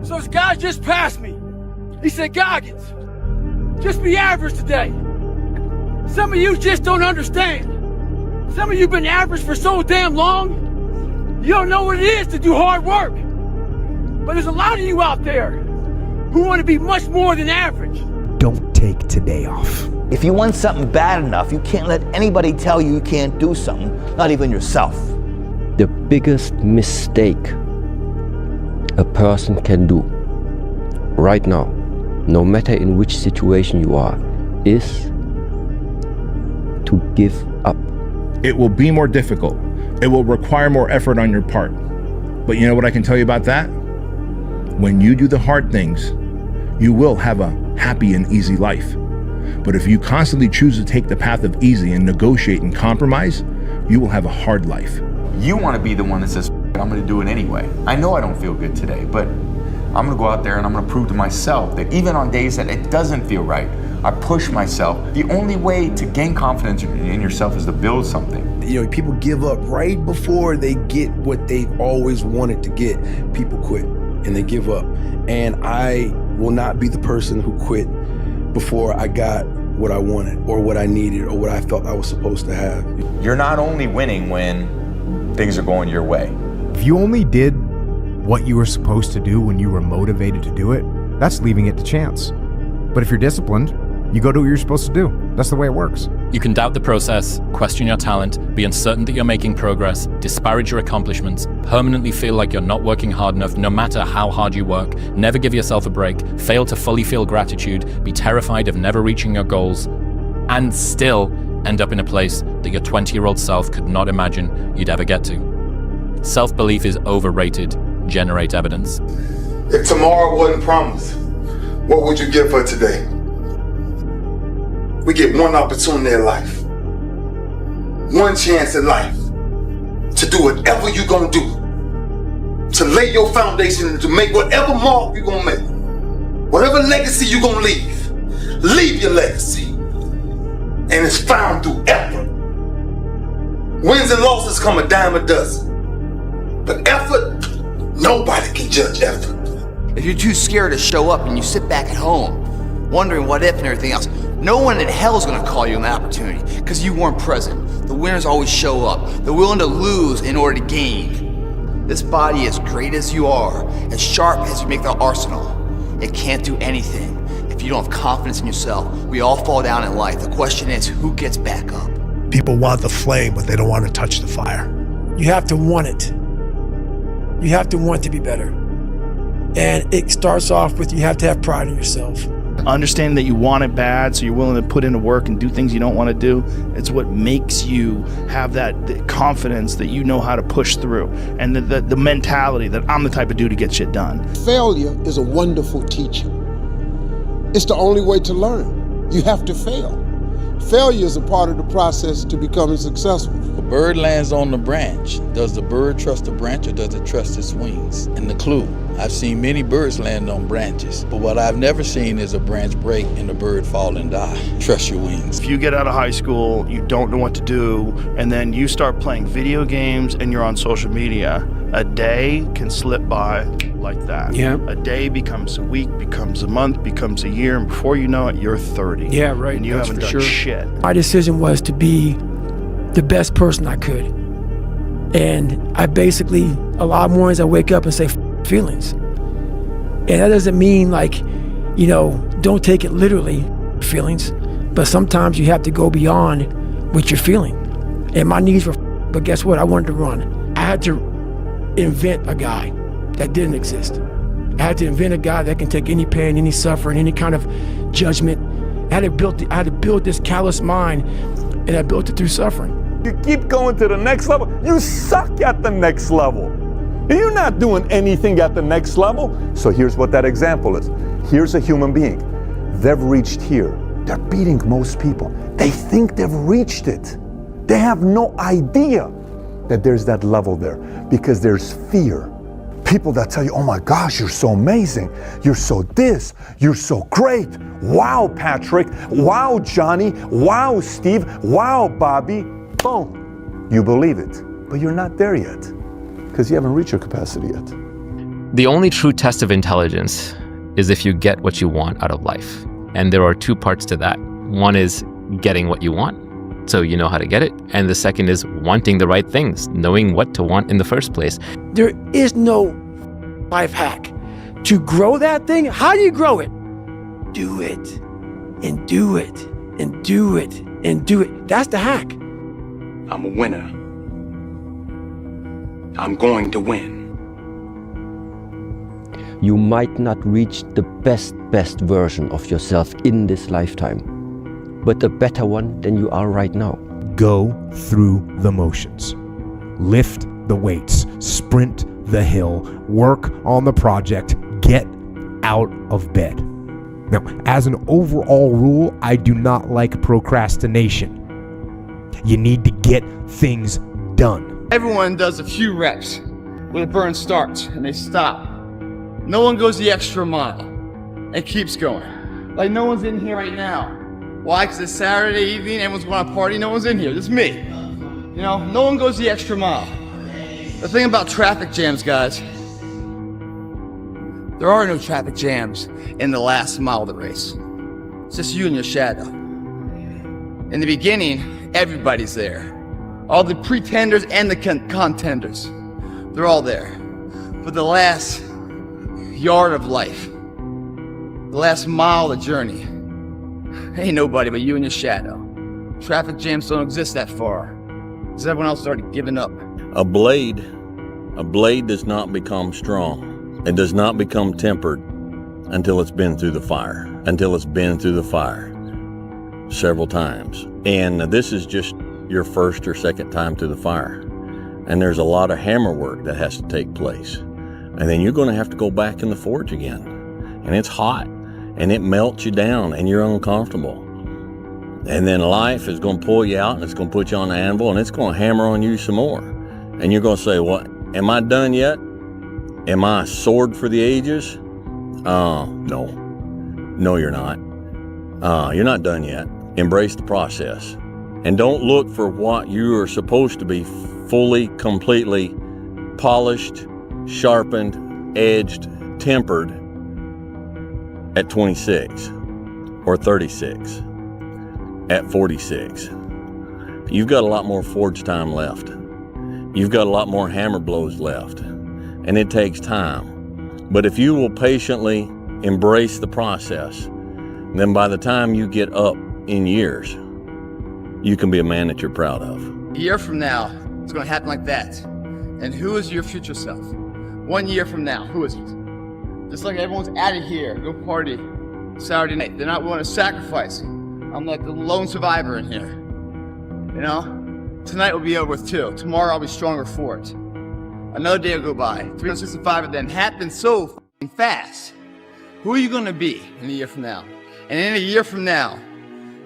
So this guy just passed me. He said, Goggins, just be average today. Some of you just don't understand. Some of you been average for so damn long, you don't know what it is to do hard work. But there's a lot of you out there who want to be much more than average. Don't take today off. If you want something bad enough, you can't let anybody tell you you can't do something, not even yourself. The biggest mistake a person can do right now, no matter in which situation you are, is to give up. It will be more difficult. It will require more effort on your part. But you know what I can tell you about that? When you do the hard things, you will have a happy and easy life. But if you constantly choose to take the path of easy and negotiate and compromise, you will have a hard life. You want to be the one that says, I'm going to do it anyway. I know I don't feel good today, but I'm going to go out there and I'm going to prove to myself that even on days that it doesn't feel right, I push myself. The only way to gain confidence in yourself is to build something. You know, people give up right before they get what they've always wanted to get. People quit and they give up. And I will not be the person who quit before I got what I wanted or what I needed or what I thought I was supposed to have. You're not only winning when things are going your way. If you only did what you were supposed to do when you were motivated to do it, that's leaving it to chance. But if you're disciplined, you go do what you're supposed to do. That's the way it works. You can doubt the process, question your talent, be uncertain that you're making progress, disparage your accomplishments, permanently feel like you're not working hard enough no matter how hard you work, never give yourself a break, fail to fully feel gratitude, be terrified of never reaching your goals, and still end up in a place that your 20-year-old self could not imagine you'd ever get to. Self-belief is overrated. Generate evidence. If tomorrow wasn't promised, what would you give for today? We get one opportunity in life, one chance in life to do whatever you're gonna do, to lay your foundation and to make whatever mark you're gonna make, whatever legacy you're gonna leave your legacy. And it's found through effort. Wins and losses come a dime a dozen, but effort, nobody can judge effort. If you're too scared to show up and you sit back at home, wondering what if and everything else, no one in hell is gonna call you an opportunity because you weren't present. The winners always show up. They're willing to lose in order to gain. This body, as great as you are, as sharp as you make the arsenal, it can't do anything if you don't have confidence in yourself. We all fall down in life. The question is, who gets back up? People want the flame, but they don't want to touch the fire. You have to want it. You have to want to be better. And it starts off with you have to have pride in yourself. Understanding that you want it bad, so you're willing to put in the work and do things you don't want to do. It's what makes you have that confidence that you know how to push through, and the mentality that I'm the type of dude to get shit done. Failure is a wonderful teacher. It's the only way to learn. You have to fail. Failure is a part of the process to becoming successful. A bird lands on the branch. Does the bird trust the branch or does it trust its wings? And the clue, I've seen many birds land on branches, but what I've never seen is a branch break and a bird fall and die. Trust your wings. If you get out of high school, you don't know what to do, and then you start playing video games and you're on social media, a day can slip by like that. Yeah. A day becomes a week, becomes a month, becomes a year, and before you know it, you're 30. Yeah, right. And you haven't done shit. My decision was to be the best person I could. And I basically, a lot of mornings I wake up and say, feelings. And that doesn't mean like, you know, don't take it literally, feelings, but sometimes you have to go beyond what you're feeling. And my knees were, but guess what? I wanted to run. I had to invent a guy that didn't exist. I had to invent a guy that can take any pain, any suffering, any kind of judgment. I had to build this callous mind, and I built it through suffering. You keep going to the next level, you suck at the next level. You're not doing anything at the next level. So here's what that example is. Here's a human being. They've reached here. They're beating most people. They think they've reached it. They have no idea that there's that level there because there's fear. People that tell you, oh my gosh, you're so amazing. You're so this, you're so great. Wow, Patrick. Wow, Johnny. Wow, Steve. Wow, Bobby. Boom. You believe it, but you're not there yet because you haven't reached your capacity yet. The only true test of intelligence is if you get what you want out of life. And there are two parts to that. One is getting what you want, so you know how to get it. And the second is wanting the right things, knowing what to want in the first place. There is no life hack. To grow that thing, how do you grow it? Do it, and do it, and do it, and do it. That's the hack. I'm a winner. I'm going to win. You might not reach the best version of yourself in this lifetime, but a better one than you are right now. Go through the motions. Lift the weights, sprint the hill, work on the project, get out of bed. Now, as an overall rule, I do not like procrastination. You need to get things done. Everyone does a few reps where the burn starts and they stop. No one goes the extra mile and keeps going. Like no one's in here right now. Why? Because it's Saturday evening, everyone's going to party, no one's in here, just me. You know, no one goes the extra mile. The thing about traffic jams, guys, there are no traffic jams in the last mile of the race. It's just you and your shadow. In the beginning, everybody's there. All the pretenders and the contenders, they're all there. But the last yard of life, the last mile of the journey, ain't nobody but you and your shadow. Traffic jams don't exist that far, because everyone else has already given up. A blade does not become strong. It does not become tempered until it's been through the fire, several times. And this is just your first or second time through the fire. And there's a lot of hammer work that has to take place. And then you're going to have to go back in the forge again. And it's hot, and it melts you down, and you're uncomfortable. And then life is going to pull you out, and it's going to put you on the anvil, and it's going to hammer on you some more. And you're going to say, what, am I done yet? Am I a sword for the ages? No, you're not. You're not done yet. Embrace the process. And don't look for what you are supposed to be fully, completely polished, sharpened, edged, tempered at 26 or 36, at 46. You've got a lot more forge time left. You've got a lot more hammer blows left, and it takes time. But if you will patiently embrace the process, then by the time you get up in years, you can be a man that you're proud of. A year from now, it's going to happen like that. And who is your future self? 1 year from now, who is it? Just like everyone's out of here, go party Saturday night. They're not willing to sacrifice. I'm like the lone survivor in here. You know? Tonight will be over with too. Tomorrow I'll be stronger for it. Another day will go by. 365 of them happen so fast. Who are you going to be in a year from now? And in a year from now,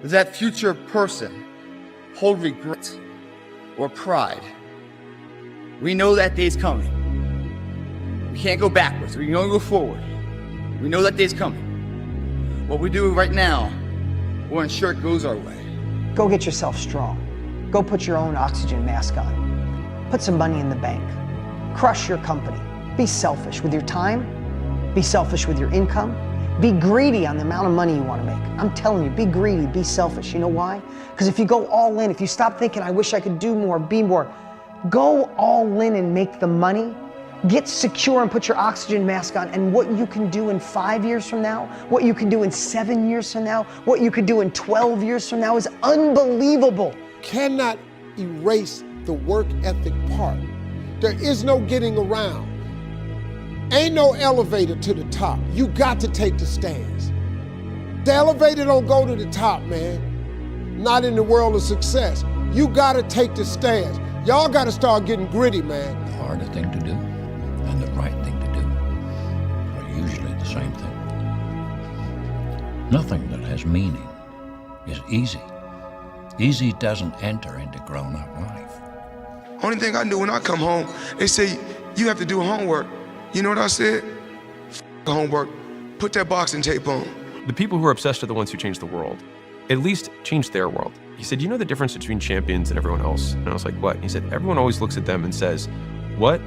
does that future person hold regret or pride? We know that day's coming. We can't go backwards. We can only go forward. We know that day's coming. What we do right now will ensure it goes our way. Go get yourself strong. Go put your own oxygen mask on. Put some money in the bank. Crush your company. Be selfish with your time. Be selfish with your income. Be greedy on the amount of money you want to make. I'm telling you, be greedy, be selfish. You know why? Because if you go all in, if you stop thinking, I wish I could do more, be more, go all in and make the money. Get secure and put your oxygen mask on, and what you can do in 5 years from now, what you can do in 7 years from now, what you could do in 12 years from now is unbelievable. Cannot erase the work ethic part. There is no getting around. Ain't no elevator to the top. You got to take the stairs. The elevator don't go to the top, man. Not in the world of success. You got to take the stairs. Y'all got to start getting gritty, man. The harder thing to do and the right thing to do are usually the same thing. Nothing that has meaning is easy. Easy doesn't enter into grown-up life. Only thing I do when I come home, they say, you have to do homework. You know what I said? Homework. Put that boxing tape on. The people who are obsessed are the ones who change the world. At least change their world. He said, you know the difference between champions and everyone else? And I was like, what? He said, everyone always looks at them and says, what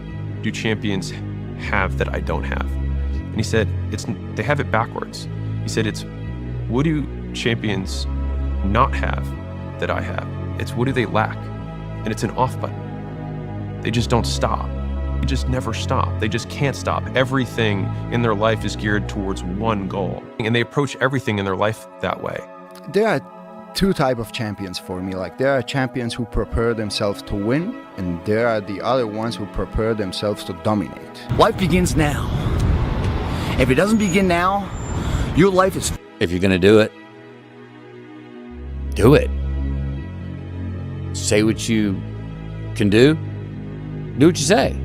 do champions have that I don't have? And he said, they have it backwards. He said, it's what do champions not have that I have? It's what do they lack? And it's an off button. They just don't stop. They just never stop. They just can't stop. Everything in their life is geared towards one goal. And they approach everything in their life that way. There are two types of champions for me. Like, there are champions who prepare themselves to win, and there are the other ones who prepare themselves to dominate. Life begins now. If it doesn't begin now, your life is... If you're gonna do it, do it. Say what you can do what you say.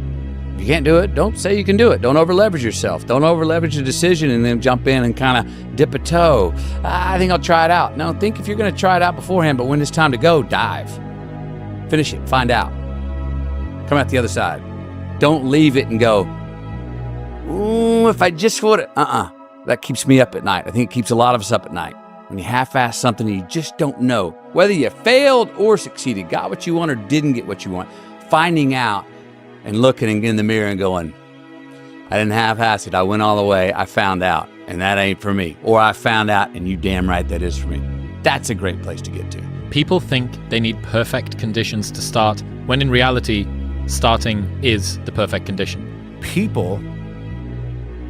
If you can't do it, don't say you can do it. Don't over-leverage yourself. Don't over-leverage a decision and then jump in and kind of dip a toe. I think I'll try it out. No, think if you're going to try it out beforehand, but when it's time to go, dive. Finish it. Find out. Come out the other side. Don't leave it and go, ooh, if I just would have. That keeps me up at night. I think it keeps a lot of us up at night. When you half-ass something and you just don't know whether you failed or succeeded, got what you want or didn't get what you want. Finding out and looking in the mirror and going, I didn't half-ass it. I went all the way. I found out, and that ain't for me. Or I found out, and you damn right that is for me. That's a great place to get to. People think they need perfect conditions to start, when in reality, starting is the perfect condition. People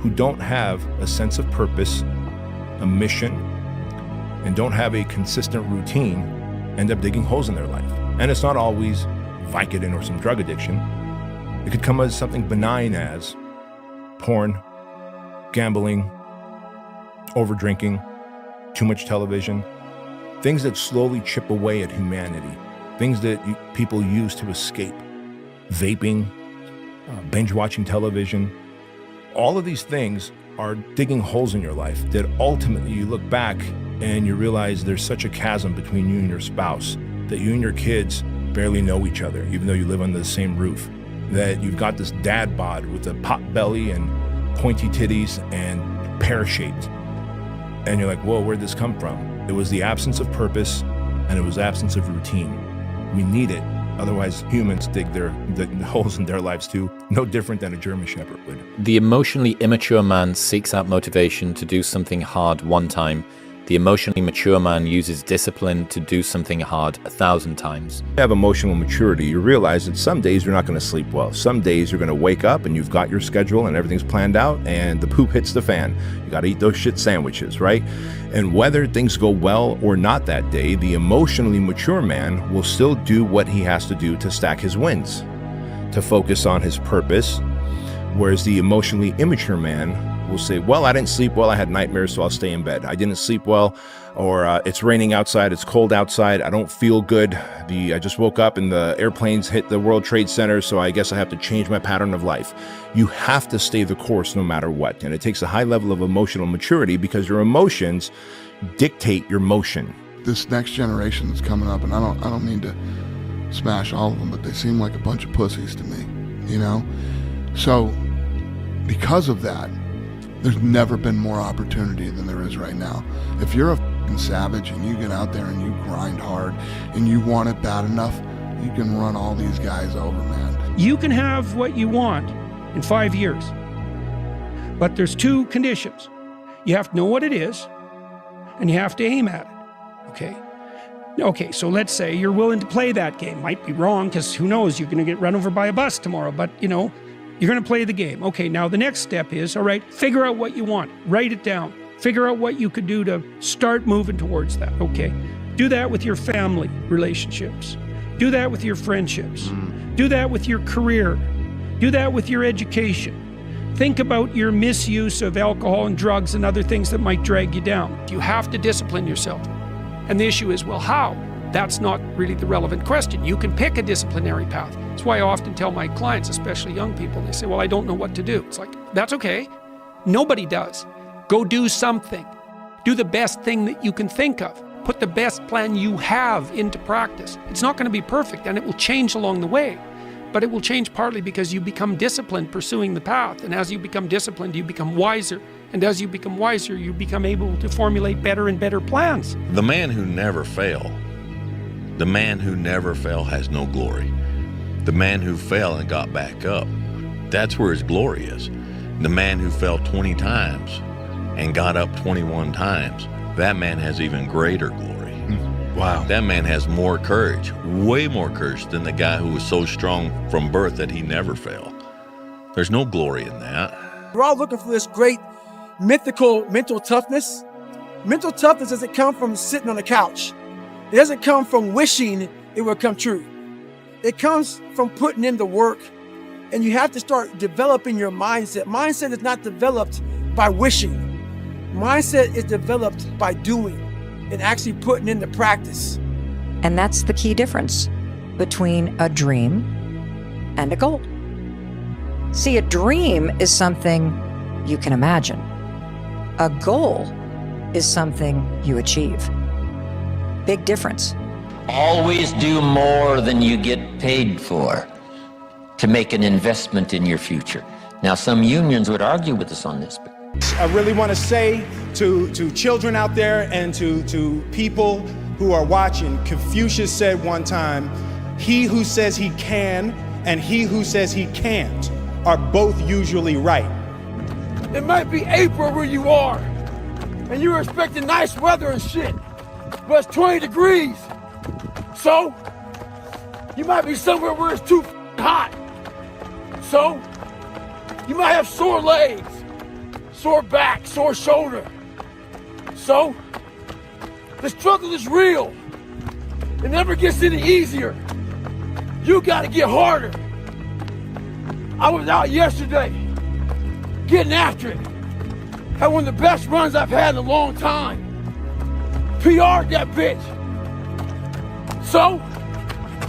who don't have a sense of purpose, a mission, and don't have a consistent routine end up digging holes in their life. And it's not always Vicodin or some drug addiction. It could come as something benign as porn, gambling, over-drinking, too much television, things that slowly chip away at humanity, things that people use to escape, vaping, binge-watching television. All of these things are digging holes in your life that ultimately you look back and you realize there's such a chasm between you and your spouse, that you and your kids barely know each other, even though you live under the same roof, that you've got this dad bod with a pot belly and pointy titties and pear-shaped. And you're like, whoa, where'd this come from? It was the absence of purpose and it was absence of routine. We need it. Otherwise, humans dig the holes in their lives too, no different than a German Shepherd would. The emotionally immature man seeks out motivation to do something hard one time. The emotionally mature man uses discipline to do something hard 1,000 times. You have emotional maturity. You realize that some days you're not going to sleep well. Some days you're going to wake up and you've got your schedule and everything's planned out and the poop hits the fan. You got to eat those shit sandwiches, right? And whether things go well or not that day, the emotionally mature man will still do what he has to do to stack his wins, to focus on his purpose. Whereas the emotionally immature man will say, well, I didn't sleep well, I had nightmares, so I'll stay in bed. I didn't sleep well, or it's raining outside, it's cold outside, I don't feel good. I just woke up and the airplanes hit the World Trade Center, so I guess I have to change my pattern of life. You have to stay the course no matter what. And it takes a high level of emotional maturity because your emotions dictate your motion. This next generation that's coming up, and I don't mean to smash all of them, but they seem like a bunch of pussies to me, you know? So because of that, there's never been more opportunity than there is right now. If you're a fucking savage and you get out there and you grind hard and you want it bad enough, you can run all these guys over, man. You can have what you want in 5 years, but there's two conditions. You have to know what it is and you have to aim at it, okay? Okay, so let's say you're willing to play that game. Might be wrong, because who knows, you're gonna get run over by a bus tomorrow, but you know, you're going to play the game. Okay, now the next step is, all right, figure out what you want. Write it down. Figure out what you could do to start moving towards that, okay? Do that with your family relationships. Do that with your friendships. Do that with your career. Do that with your education. Think about your misuse of alcohol and drugs and other things that might drag you down. You have to discipline yourself. And the issue is, well, how? That's not really the relevant question. You can pick a disciplinary path. That's why I often tell my clients, especially young people, they say, well, I don't know what to do. It's like, that's okay. Nobody does. Go do something. Do the best thing that you can think of. Put the best plan you have into practice. It's not going to be perfect, and it will change along the way. But it will change partly because you become disciplined pursuing the path. And as you become disciplined, you become wiser. And as you become wiser, you become able to formulate better and better plans. The man who never failed. The man who never fell has no glory. The man who fell and got back up That's where his glory is. The man who fell 20 times and got up 21 times, that man has even greater glory. Wow. That man has more courage, way more courage than the guy who was so strong from birth that he never fell. There's no glory in that. We're all looking for this great mythical mental toughness. Mental toughness doesn't come from sitting on the couch. It doesn't come from wishing it will come true. It comes from putting in the work, and you have to start developing your mindset. Mindset is not developed by wishing. Mindset is developed by doing and actually putting into practice. And that's the key difference between a dream and a goal. See, a dream is something you can imagine. A goal is something you achieve. Big difference. Always do more than you get paid for to make an investment in your future. Now, some unions would argue with us on this. I really want to say to children out there and to people who are watching, Confucius said one time, he who says he can and he who says he can't are both usually right. It might be April where you are, and you're expecting nice weather and shit, but it's 20 degrees. So, you might be somewhere where it's too hot. So, you might have sore legs, sore back, sore shoulder. So, the struggle is real. It never gets any easier. You gotta get harder. I was out yesterday, getting after it. Had one of the best runs I've had in a long time. PR'd that bitch. So,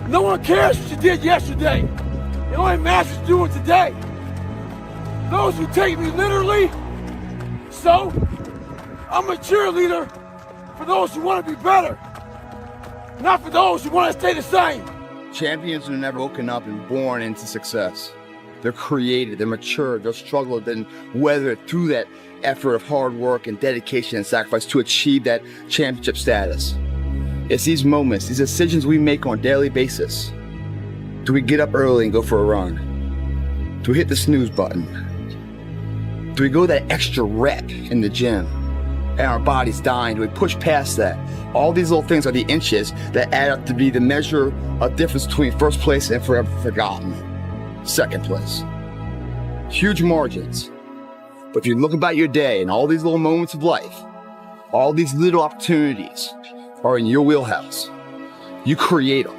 no one cares what you did yesterday. It only matters what you're doing today. Those who take me literally, so, I'm a cheerleader for those who want to be better, not for those who want to stay the same. Champions are never woken up and born into success. They're created, they're mature, they'll struggle, then weather through that effort of hard work and dedication and sacrifice to achieve that championship status. It's these moments, these decisions we make on a daily basis. Do we get up early and go for a run? Do we hit the snooze button? Do we go that extra rep in the gym and our body's dying? Do we push past that? All these little things are the inches that add up to be the measure of difference between first place and forever forgotten. Second place. Huge margins. But if you look about your day and all these little moments of life, all these little opportunities are in your wheelhouse. You create them.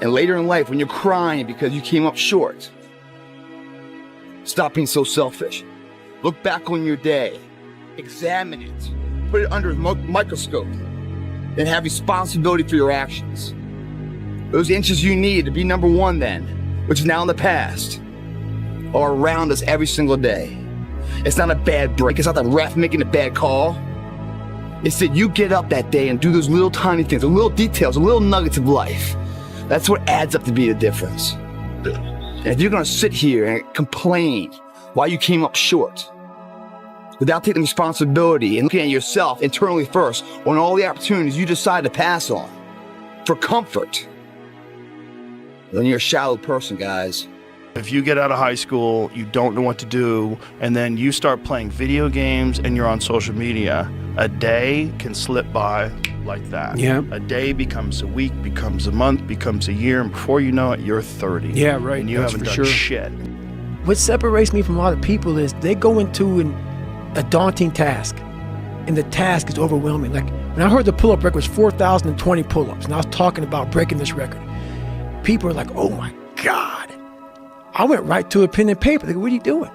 And later in life, when you're crying because you came up short, stop being so selfish. Look back on your day, examine it, put it under a microscope, and have responsibility for your actions. Those inches you need to be number one then, which is now in the past, are around us every single day. It's not a bad break. It's not the ref making a bad call. It's that you get up that day and do those little tiny things, the little details, the little nuggets of life. That's what adds up to be the difference. And if you're gonna sit here and complain why you came up short, without taking responsibility and looking at yourself internally first on all the opportunities you decide to pass on for comfort, then you're a shallow person, guys. If you get out of high school, you don't know what to do, and then you start playing video games and you're on social media, a day can slip by like that. Yeah. A day becomes a week, becomes a month, becomes a year, and before you know it, you're 30. Yeah, right. And you That's haven't for done sure. shit. What separates me from a lot of people is they go into a daunting task, and the task is overwhelming. Like when I heard the pull-up record was 4,020 pull-ups, and I was talking about breaking this record, people are like, "Oh my God!" I went right to a pen and paper. They go, "What are you doing?"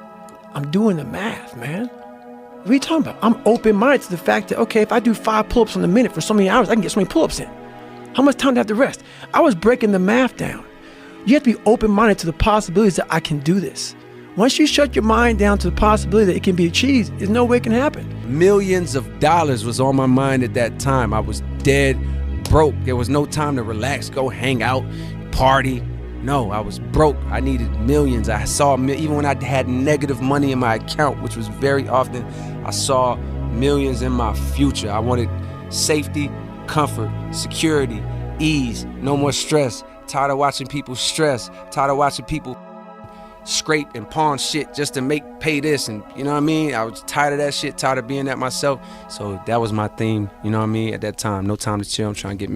"I'm doing the math, man." "What are you talking about?" I'm open-minded to the fact that, okay, if I do 5 pull-ups in a minute for so many hours, I can get so many pull-ups in. How much time do I have to rest? I was breaking the math down. You have to be open-minded to the possibilities that I can do this. Once you shut your mind down to the possibility that it can be achieved, there's no way it can happen. Millions of dollars was on my mind at that time. I was dead broke. There was no time to relax, go hang out, party. No, I was broke. I needed millions. I saw, even when I had negative money in my account, which was very often, I saw millions in my future. I wanted safety, comfort, security, ease, no more stress. Tired of watching people stress. Tired of watching people scrape and pawn shit just to pay this, and you know what I mean? I was tired of that shit, tired of being that myself. So that was my theme, you know what I mean? At that time, no time to chill, I'm trying to get